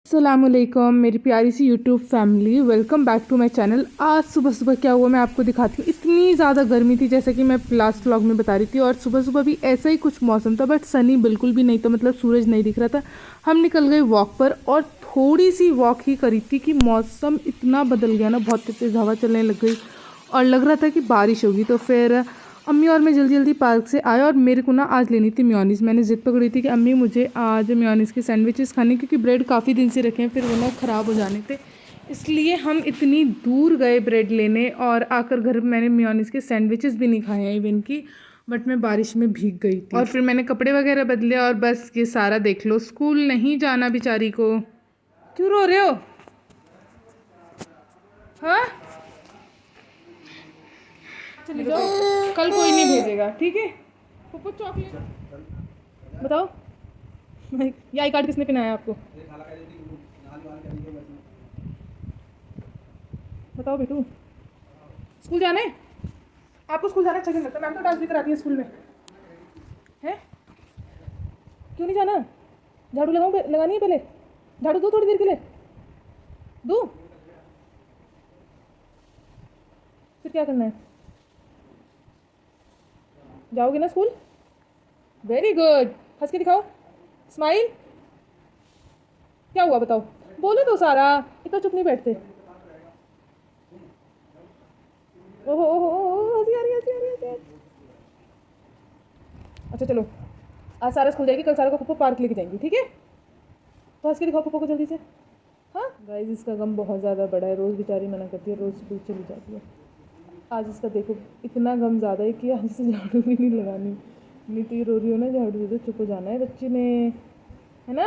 अस्सलामुअलैकुम मेरी प्यारी सी YouTube family, welcome back to my channel. आज सुबह सुबह क्या हुआ मैं आपको दिखाती हूँ। इतनी ज़्यादा गर्मी थी जैसा कि मैं लास्ट व्लॉग में बता रही थी, और सुबह सुबह भी ऐसा ही कुछ मौसम था, बट सनी बिल्कुल भी नहीं था, मतलब सूरज नहीं दिख रहा था। हम निकल गए वॉक पर और थोड़ी सी वॉक ही करी थी कि मौसम इतना बदल गया ना, बहुत तेज़ हवा चलने लग गई और लग रहा था कि बारिश होगी। तो फिर अम्मी और मैं जल्दी जल्दी पार्क से आए और मेरे को ना आज लेनी थी मेयोनीज़। मैंने ज़िद पकड़ी थी कि अम्मी मुझे आज मेयोनीज़ के सैंडविचेस खाने, क्योंकि ब्रेड काफ़ी दिन से रखे हैं, फिर वो ना ख़राब हो जाने थे। इसलिए हम इतनी दूर गए ब्रेड लेने, और आकर घर मैंने मेयोनीज़ के सैंडविचेस भी नहीं खाए हैं इवन की, बट मैं बारिश में भीग गई थी। और फिर मैंने कपड़े वगैरह बदले और बस ये सारा देख लो। स्कूल नहीं जाना बेचारी को। क्यों रो रहे हो? हाँ चली जाओ, कल कोई नहीं भेजेगा, ठीक है। पप्पू चॉकलेट बताओ। ये आई कार्ड किसने पहनाया आपको? बताओ बेटू, स्कूल जाना है आपको? स्कूल जाना अच्छा नहीं लगता? मैम तो डांस भी कराती है स्कूल में, है? क्यों नहीं जाना? झाड़ू लगाऊं? लगानी है पहले? झाड़ू दो थोड़ी देर के लिए, दो फिर क्या करना है? जाओगे ना स्कूल? वेरी गुड, हंस के दिखाओ, स्माइल। क्या हुआ बताओ, बोलो तो सारा, इतना चुप नहीं बैठते। ओहो ओहो ओहो, हंसी आ रही है, हंसी आ रही है, हंसी आ रही है। अच्छा चलो, आज सारा स्कूल जाएगी, कल सारा को पप्पू पार्क लेके जाएंगी, ठीक है? तो हंस के दिखाओ पप्पू को जल्दी से। हाँ गाइस, इसका गम बहुत ज़्यादा बड़ा है, रोज़ बेचारी मना करती है, रोज़ स्कूल चली जाती है। आज इसका देखो इतना गम ज़्यादा है कि आज से झाड़ू भी नहीं लगानी। नहीं तो ये रो रही हो ना, झाड़ू दे दो, चुप हो जाना है बच्ची ने, है ना?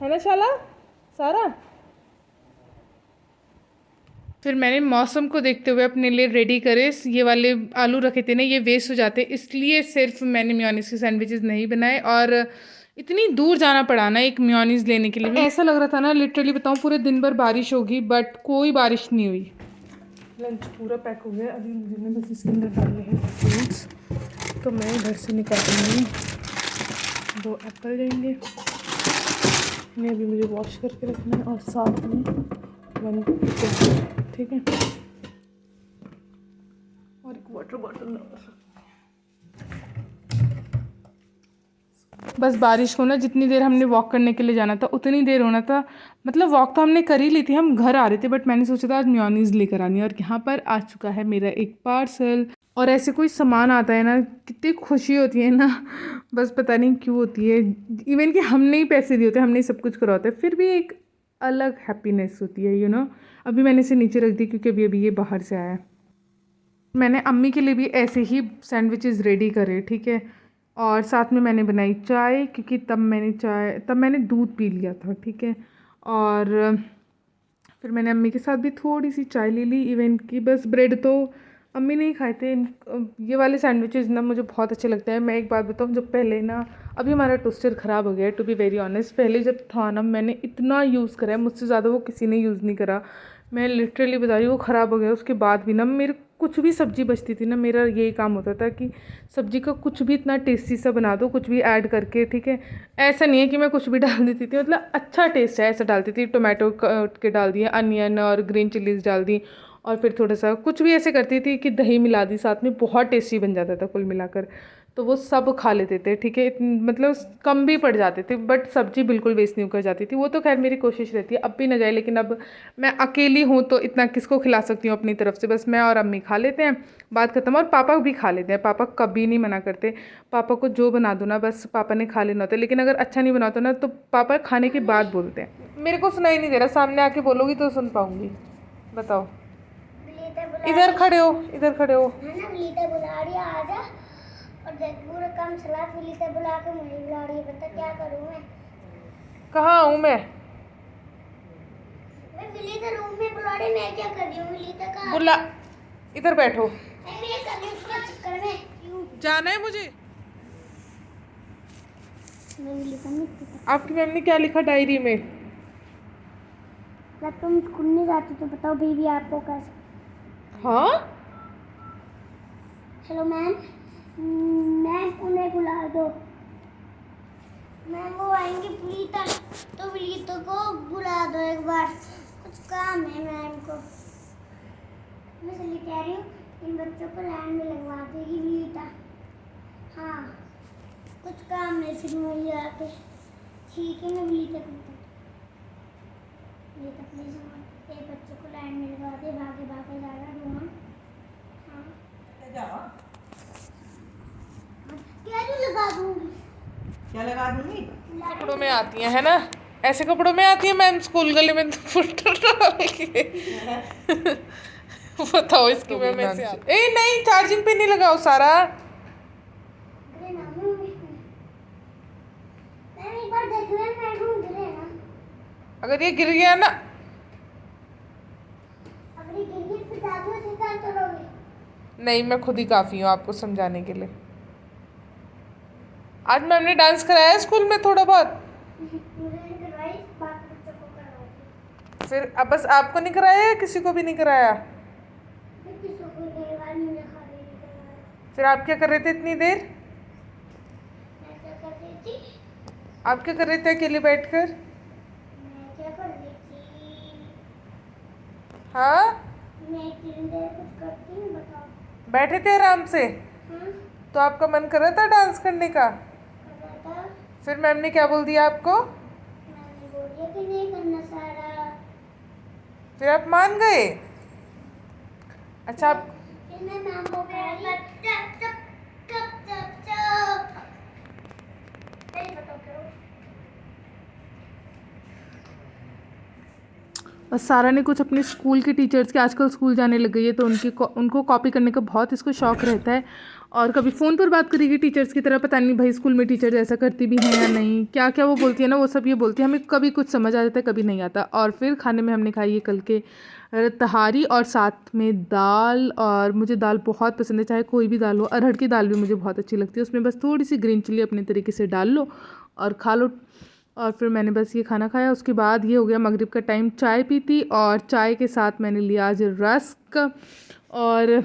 है ना शाला सारा? फिर मैंने मौसम को देखते हुए अपने लिए रेडी करे, ये वाले आलू रखे थे ना, ये वेस्ट हो जाते, इसलिए सिर्फ मैंने मेयोनीज़ के सैंडविचेस नहीं बनाए। और इतनी दूर जाना पड़ा ना एक मेयोनीज़ लेने के लिए भी। ऐसा लग रहा था ना, लिटरली बताऊँ, पूरे दिन भर बारिश होगी, बट कोई बारिश नहीं हुई। लंच पूरा पैक हो गया, अभी मुझे बस इसके अंदर डालने हैं फ्रूट्स, तो मैं घर से निकाल रही हूँ। 2 एप्पल लेंगे, इन्हें अभी मुझे वॉश करके रखना है, और साथ में 1 पिज़्ज़ा, ठीक है, और एक वाटर बॉटल। बस बारिश को ना, जितनी देर हमने वॉक करने के लिए जाना था उतनी देर होना था, मतलब वॉक तो हमने कर ही ली थी, हम घर आ रहे थे, बट मैंने सोचा था आज मेयोनीज़ लेकर आनी है। और यहाँ पर आ चुका है मेरा एक पार्सल। और ऐसे कोई सामान आता है ना, कितनी खुशी होती है ना, बस पता नहीं क्यों होती है। इवन कि हमने ही पैसे दिए होते हैं, हमने ही सब कुछ करा होता है, फिर भी एक अलग हैप्पीनेस होती है, यू नो। अभी मैंने इसे नीचे रख दी क्योंकि अभी अभी ये बाहर से आया है। मैंने अम्मी के लिए भी ऐसे ही सैंडविचेस रेडी करे, ठीक है, और साथ में मैंने बनाई चाय, क्योंकि तब मैंने दूध पी लिया था, ठीक है। और फिर मैंने अम्मी के साथ भी थोड़ी सी चाय ले ली। इवन की बस ब्रेड तो अम्मी ने ही खाए थे। ये वाले सैंडविचेस ना मुझे बहुत अच्छे लगते हैं। मैं एक बात बताऊँ, जब पहले ना, अभी हमारा टोस्टर ख़राब हो गया है टू बी वेरी ऑनेस्ट, पहले जब था ना, मैंने इतना यूज़ करा है, मुझसे ज़्यादा वो किसी ने यूज़ नहीं करा। मैं लिटरली बता रही हूँ, वो ख़राब हो गया, उसके बाद भी ना मेरे कुछ भी सब्ज़ी बचती थी ना, मेरा यही काम होता था कि सब्ज़ी का कुछ भी इतना टेस्टी सा बना दो, कुछ भी ऐड करके, ठीक है। ऐसा नहीं है कि मैं कुछ भी डाल देती थी, मतलब अच्छा टेस्ट है ऐसा डालती थी। टोमेटो के डाल दिए, अनियन और ग्रीन चिलीज़ डाल दी, और फिर थोड़ा सा कुछ भी ऐसे करती थी कि दही मिला दी साथ में, बहुत टेस्टी बन जाता था कुल मिलाकर। तो वो सब खा लेते थे, ठीक है, मतलब कम भी पड़ जाते थे, बट सब्ज़ी बिल्कुल वेस्ट नहीं कर जाती थी। वो तो खैर मेरी कोशिश रहती है अब भी ना जाए, लेकिन अब मैं अकेली हूँ तो इतना किसको खिला सकती हूँ अपनी तरफ से। बस मैं और अम्मी खा लेते हैं, बात खत्म। और पापा भी खा लेते हैं, पापा कभी नहीं मना करते। पापा को जो बना दो ना, बस पापा ने खा लेना होता है, लेकिन अगर अच्छा नहीं बनाता ना तो पापा खाने के बाद बोलते हैं। मेरे को सुनाई नहीं दे रहा, सामने आके बोलोगी तो सुन पाऊँगी। बताओ, इधर खड़े हो, इधर खड़े हो। बुला रही है, आजा। और देख पूरा काम सलाद बुला के मुझे बुला रही है, बता क्या करूं मैं? कहाँ हूँ मैं विलीता रूम में बुला रही, मैं क्या कर रही हूँ? विलीता का बुला, इधर बैठो। मैं कर रही हूँ क्या चक्कर में? क्यों जाना है मुझे? आपकी मैम ने क्या लिखा डायरी में? जब तुम स्कूल नहीं जाती तो बताओ बेबी आपको कैसे? हाँ, हेलो मैम, मैम उन्हें बुला दो। मैम वो आएंगे विलीता, तो विलीता को काम है मैम को। मैं इसलिए कह रही हूँ इन बच्चों को लाइन में लगवा देगी लीटा। हाँ कुछ काम है फिर वही आके। ठीक है मैं लीटा करता लीटा प्लीज एक बच्चों को लाइन में लगा दे। भागे भागे जा रहा रोहन। हाँ क्या जो लगा दूंगी। क्या लगा दूंगी? कपड़ों में आती हैं है ना, ऐसे कपड़ों में आती है मैम स्कूल गले में फुट डाल के। बताओ इसकी मैम ऐसे ए नहीं चार्जिंग पे नहीं लगाओ सारा। अरे ना मैं एक बार देख ले मैं ढूंढ रहे ना। अगर ये गिर गया ना, अगर ये गिर गई फिर दादू से क्या करोगे? नहीं मैं खुद ही काफ़ी हूँ आपको समझाने के लिए। आज मैम ने डांस कराया है स्कूल में थोड़ा बहुत। मुझे नहीं करवाई बाकी बच्चों को करवाई। फिर अब बस आपको नहीं कराया या किसी को भी नहीं कराया? फिर किसको कोई करवाई मुझे खाली नहीं करवाया। फिर आप क्या कर रहे थे इतनी देर? मैं क्या कर रही थी? आप क्या कर रहे थे अकेले बैठकर? मैं क्या कर रही थी? हाँ मैं इतनी देर कुछ करती हूँ बताओ। बैठे थे आराम से, हाँ तो आपका मन कर रहा था डांस करने का। कर रहा था। फिर मैम ने क्या बोल दिया आपको? मैंने बोल दिया कि नहीं करना सारा। फिर आप मान गए? अच्छा आप फिर मैं मैम को कह रही चुप चुप चुप चुप चुप। नहीं बताओ क्यों? और सारा ने कुछ अपने स्कूल के टीचर्स के, आजकल स्कूल जाने लग गई है तो उनको कॉपी करने का बहुत इसको शौक रहता है। और कभी फ़ोन पर बात करेगी टीचर्स की तरह, पता नहीं भाई स्कूल में टीचर्स ऐसा करती भी हैं या नहीं, क्या क्या वो बोलती है ना वो सब ये बोलती है। हमें कभी कुछ समझ आ जाता है कभी नहीं आता। और फिर खाने में हमने खाई है कल के तहारी और साथ में दाल। और मुझे दाल बहुत पसंद है, चाहे कोई भी दाल हो। अरहर की दाल भी मुझे बहुत अच्छी लगती है, उसमें बस थोड़ी सी ग्रीन चिली अपने तरीके से डाल लो और खा लो। और फिर मैंने बस ये खाना खाया। उसके बाद ये हो गया मगरिब का टाइम, चाय पी थी और चाय के साथ मैंने लिया आज रस्क। और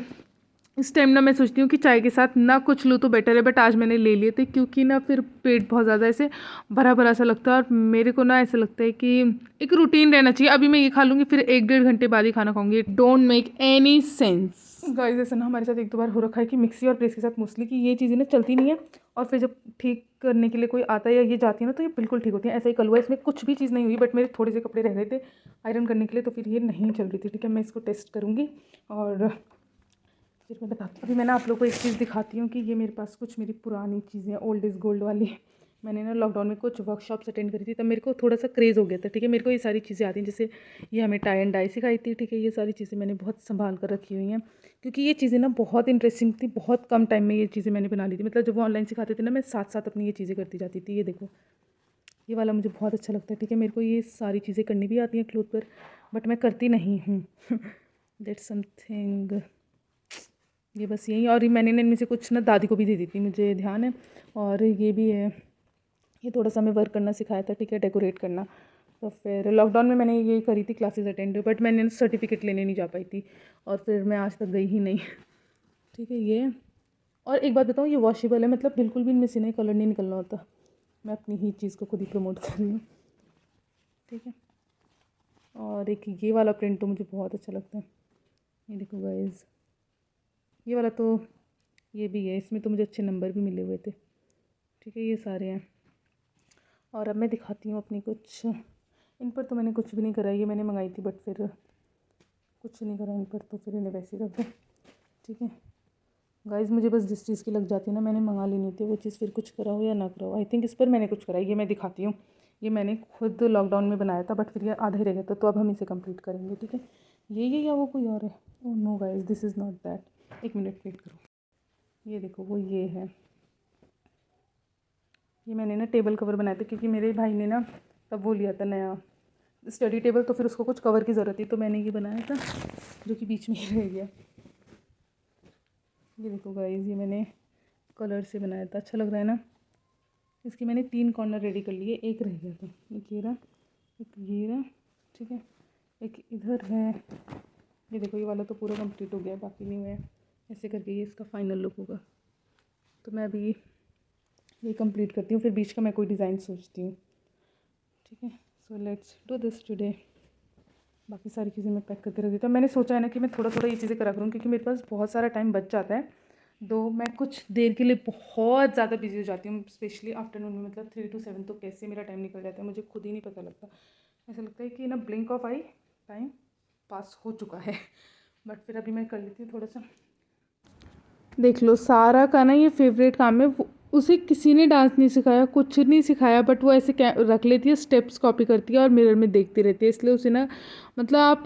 इस टाइम ना मैं सोचती हूँ कि चाय के साथ ना कुछ लूँ तो बेटर है, बट आज मैंने ले लिए थे क्योंकि ना फिर पेट बहुत ज़्यादा ऐसे भरा भरा सा लगता है। और मेरे को ना ऐसा लगता है कि एक रूटीन रहना चाहिए। अभी मैं ये खा लूँगी फिर 1-1.5 घंटे बाद ही खाना खाऊंगी, don't make any sense. Guys ऐसा ना हमारे साथ 1-2 बार हो रखा है कि मिक्सी और प्रेस के साथ मोस्टली कि ये चीज़ें ना चलती नहीं है, और फिर जब ठीक करने के लिए कोई आता है या ये जाती है ना तो ये बिल्कुल ठीक होती है। ऐसा ही कल हुआ, इसमें कुछ भी चीज़ नहीं हुई बट मेरे थोड़े से कपड़े रह गए थे आयरन करने के लिए, तो फिर ये नहीं चल रही थी। ठीक है मैं इसको टेस्ट करूँगी और फिर मैं बताती हूँ। अभी मैं ना आप लोग को एक चीज़ दिखाती हूँ कि ये मेरे पास कुछ मेरी पुरानी चीज़ें ओल्ड इज़ गोल्ड वाली। मैंने ना लॉकडाउन में कुछ वर्कशॉप्स अटेंड करी थी, तब मेरे को थोड़ा सा क्रेज़ हो गया था। ठीक है मेरे को ये सारी चीज़ें आती हैं, जैसे ये हमें टाई एंड डाई सिखाई थी। ठीक है ये सारी चीज़ें मैंने बहुत संभाल कर रखी हुई हैं क्योंकि ये चीज़ें ना बहुत इंटरेस्टिंग थी। बहुत कम टाइम में ये चीज़ें मैंने बना ली थी, मतलब जब वो ऑनलाइन सिखाते थे ना मैं साथ साथ अपनी ये चीज़ें करती जाती थी। ये देखो ये वाला मुझे बहुत अच्छा लगता है। ठीक है मेरे को ये सारी चीज़ें करनी भी आती हैं क्लोथ पर, बट मैं करती नहीं हूँ। That's something. ये बस यही, और मैंने इनमें से कुछ ना दादी को भी दे दी थी, मुझे ध्यान है। और ये भी है, ये थोड़ा सा हमें वर्क करना सिखाया था। ठीक है डेकोरेट करना। तो फिर लॉकडाउन में मैंने ये करी थी क्लासेस अटेंड, बट मैंने सर्टिफिकेट लेने नहीं जा पाई थी और फिर मैं आज तक गई ही नहीं। ठीक है ये, और एक बात बताऊँ ये वॉशेबल है, मतलब बिल्कुल भी इनमें से नहीं कलर नहीं निकलना होता। मैं अपनी ही चीज़ को खुद ही प्रमोट कर रही हूँ। ठीक है और एक ये वाला प्रिंट तो मुझे बहुत अच्छा लगता है। ये देखो गाइज ये वाला तो ये भी है, इसमें तो मुझे अच्छे नंबर भी मिले हुए थे। ठीक है ये सारे हैं। और अब मैं दिखाती हूँ अपनी कुछ, इन पर तो मैंने कुछ भी नहीं करा, ये मैंने मंगाई थी बट फिर कुछ नहीं करा इन पर, तो फिर इन्हें वैसे ही रख दो। ठीक है गाइज़ मुझे बस जिस चीज़ की लग जाती है ना मैंने मंगा लेनी होती है, वो चीज़ फिर कुछ करा हो या ना करा हो। आई थिंक इस पर मैंने कुछ करा है, ये मैं दिखाती हूँ। ये मैंने खुद लॉकडाउन में बनाया था बट फिर ये आधा ही रह गया था, तो अब हम इसे कंप्लीट करेंगे। ठीक है ये या वो कोई और है? Oh no guys this is not that, एक मिनट वेट करो। ये देखो वो ये है, ये मैंने ना टेबल कवर बनाया था क्योंकि मेरे भाई ने ना तब वो लिया था नया स्टडी टेबल, तो फिर उसको कुछ कवर की ज़रूरत थी, तो मैंने ये बनाया था जो कि बीच में ही रह गया। ये देखो गाइस ये मैंने कलर से बनाया था, अच्छा लग रहा है ना। इसके मैंने 3 कॉर्नर रेडी कर लिए, एक रह गया था, एक ये रहा, एक ये रहा। ठीक है एक इधर है। ये देखो ये वाला तो पूरा कंप्लीट हो गया है, बाकी नहीं हुआ है। ऐसे करके ये इसका फाइनल लुक होगा। तो मैं अभी ये कंप्लीट करती हूँ, फिर बीच का मैं कोई डिज़ाइन सोचती हूँ। ठीक है so let's do this today. बाकी सारी चीज़ें मैं पैक करके रख देती हूँ। मैंने सोचा है ना कि मैं थोड़ा थोड़ा ये चीज़ें करा करूँ, क्योंकि मेरे पास बहुत सारा टाइम बच जाता है। दो मैं कुछ देर के लिए बहुत ज़्यादा बिजी हो जाती हूँ, स्पेशली आफ्टरनून में, मतलब 3 to 7 तो कैसे मेरा टाइम निकल जाता है मुझे खुद ही नहीं पता लगता। ऐसा लगता है कि ना blink of I time pass हो चुका है। बट फिर अभी मैं कर लेती हूँ थोड़ा सा। देख लो, सारा का ना ये फेवरेट काम है। उसे किसी ने डांस नहीं सिखाया, कुछ नहीं सिखाया, बट वो ऐसे रख लेती है, स्टेप्स कॉपी करती है और मिरर में देखती रहती है। इसलिए उसे ना, मतलब आप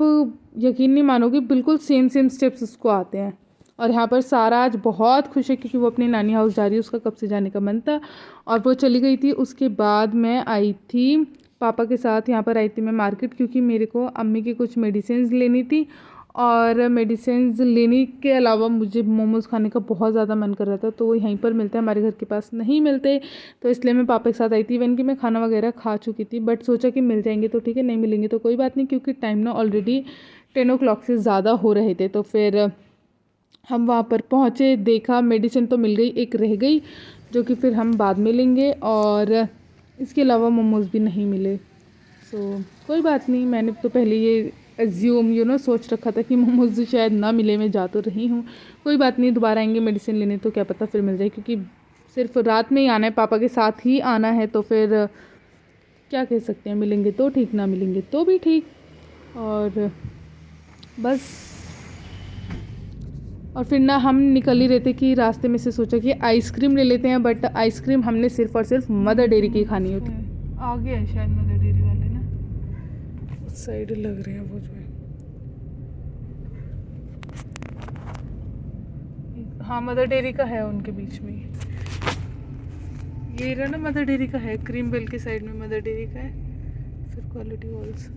यकीन नहीं मानोगे, बिल्कुल सेम सेम स्टेप्स उसको आते हैं। और यहाँ पर सारा आज बहुत खुश है क्योंकि वो अपनी नानी हाउस जा रही है, उसका कब से जाने का मन था और वो चली गई थी। उसके बाद मैं आई थी पापा के साथ, यहाँ पर आई थी मैं मार्केट, क्योंकि मेरे को अम्मी की कुछ मेडिसिन लेनी थी और मेडिसिन लेने के अलावा मुझे मोमोज़ खाने का बहुत ज़्यादा मन कर रहा था। तो वो यहीं पर मिलते हैं, हमारे घर के पास नहीं मिलते, तो इसलिए मैं पापा के साथ आई थी। इवन कि मैं खाना वगैरह खा चुकी थी, बट सोचा कि मिल जाएंगे तो ठीक है, नहीं मिलेंगे तो कोई बात नहीं, क्योंकि टाइम ना ऑलरेडी 10 o'clock से ज़्यादा हो रहे थे। तो फिर हम वहाँ पर पहुँचे, देखा मेडिसिन तो मिल गई, एक रह गई जो कि फिर हम बाद में लेंगे, और इसके अलावा मोमोज़ भी नहीं मिले। सो कोई बात नहीं, मैंने तो पहले ये एज्यूम सोच रखा था कि मोमोज़ शायद ना मिले, मैं जा तो रही हूँ, कोई बात नहीं, दोबारा आएंगे मेडिसिन लेने तो क्या पता फिर मिल जाए, क्योंकि सिर्फ रात में ही आना है, पापा के साथ ही आना है, तो फिर क्या कह सकते हैं, मिलेंगे तो ठीक, ना मिलेंगे तो भी ठीक। और बस, और फिर ना हम निकल ही रहे थे कि रास्ते में से सोचा कि आइसक्रीम ले लेते हैं, बट आइसक्रीम हमने सिर्फ और सिर्फ मदर डेयरी की खानी होती। आगे है शायद मदर डेयरी वाले ना, उस साइड लग रहे हैं वो जो है। हाँ, मदर डेयरी का है उनके बीच में ये रहा ना, मदर डेयरी का है, क्रीम बेल के साइड में मदर डेयरी का है, फिर क्वालिटी वॉल्स।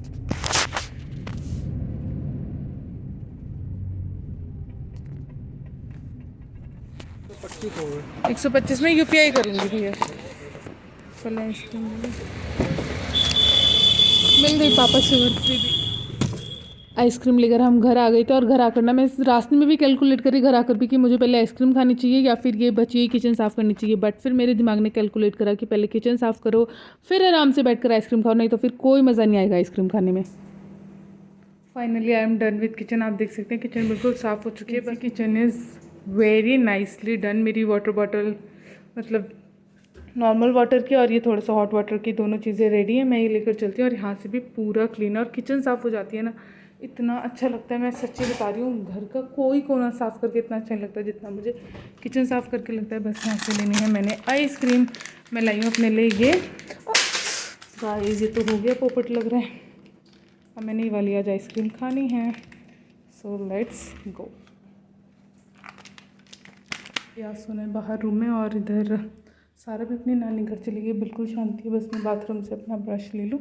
125 में UPI करूँगी भैया। पहले आइसक्रीम मिल गई, पापा शुगर फ्री भी आइसक्रीम लेकर हम घर आ गए थे। और घर आकर ना मैं रास्ते में भी कैलकुलेट करी, घर आकर भी, कि मुझे पहले आइसक्रीम खानी चाहिए या फिर ये बची हुई किचन साफ़ करनी चाहिए। बट फिर मेरे दिमाग ने कैलकुलेट करा कि पहले किचन साफ़ करो, फिर आराम से बैठकर आइसक्रीम खाओ, नहीं तो फिर कोई मज़ा नहीं आएगा आइसक्रीम खाने में। Finally I am done with kitchen. आप देख सकते हैं किचन बिल्कुल साफ़ हो चुकी है। बस kitchen is very nicely done. मेरी वाटर बॉटल, मतलब नॉर्मल वाटर की और ये थोड़ा सा हॉट वाटर की, दोनों चीज़ें रेडी हैं। मैं ये लेकर चलती हूँ और यहाँ से भी पूरा क्लीन, और किचन साफ़ हो जाती है ना, इतना अच्छा लगता है। मैं सच्ची बता रही हूँ, घर का कोई कोना साफ़ करके इतना अच्छा नहीं लगता जितना मुझे किचन साफ़ करके लगता है। बस यहाँ से लेनी है मैंने आइसक्रीम। मैं लाई हूँ अपने लिए ये गाइस, ये तो हो गया पोपट लग रहा है। अब मैंने ये वाली आज आइसक्रीम खानी है, सो लेट्स गो। या सुने बाहर रूम में, और इधर सारा भी अपनी नानी घर चली गई, बिल्कुल शांति है। बस मैं बाथरूम से अपना ब्रश ले लूँ,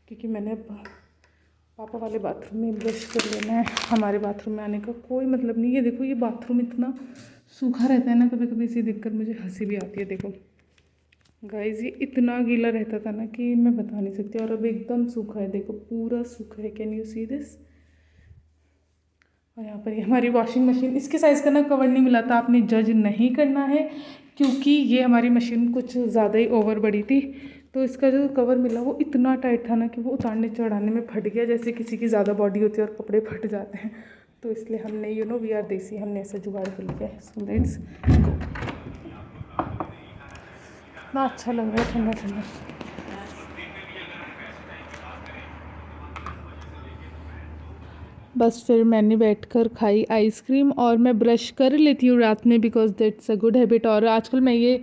क्योंकि मैंने पापा वाले बाथरूम में ब्रश कर लेना है, हमारे बाथरूम में आने का कोई मतलब नहीं है। देखो ये बाथरूम इतना सूखा रहता है ना, कभी कभी इसी देखकर मुझे हंसी भी आती है। देखो गाइस, ये इतना गीला रहता था ना कि मैं बता नहीं सकती, और अब एकदम सूखा है, देखो पूरा सूखा है। Can you see this? और यहाँ पर ये हमारी वॉशिंग मशीन, इसके साइज़ का ना कवर नहीं मिला था, आपने जज नहीं करना है, क्योंकि ये हमारी मशीन कुछ ज़्यादा ही ओवर बड़ी थी। तो इसका जो कवर मिला वो इतना टाइट था ना कि वो उतारने चढ़ाने में फट गया, जैसे किसी की ज़्यादा बॉडी होती है और कपड़े फट जाते हैं। तो इसलिए हमने वी आर देसी, हमने ऐसा जुगाड़ कर लिया है। So let's go. इतना अच्छा लग रहा है ठंडा ठंडा। बस फिर मैंने बैठकर खाई आइसक्रीम, और मैं ब्रश कर लेती हूँ रात में, because that's a good habit. और आजकल मैं ये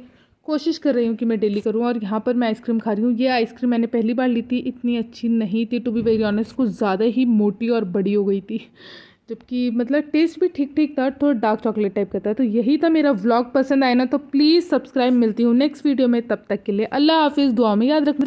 कोशिश कर रही हूँ कि मैं डेली करूँ। और यहाँ पर मैं आइसक्रीम खा रही हूँ। ये आइसक्रीम मैंने पहली बार ली थी, इतनी अच्छी नहीं थी, टू बी वेरी ऑनेस्ट, कुछ ज़्यादा ही मोटी और बड़ी हो गई थी, जबकि मतलब टेस्ट भी ठीक ठीक था, थोड़ा डार्क चॉकलेट टाइप का था। तो यही था मेरा व्लॉग। पसंद आया ना तो प्लीज़ सब्सक्राइब। मिलती हूँ नेक्स्ट वीडियो में, तब तक के लिए अल्लाह हाफिज़। दुआ में याद रखना।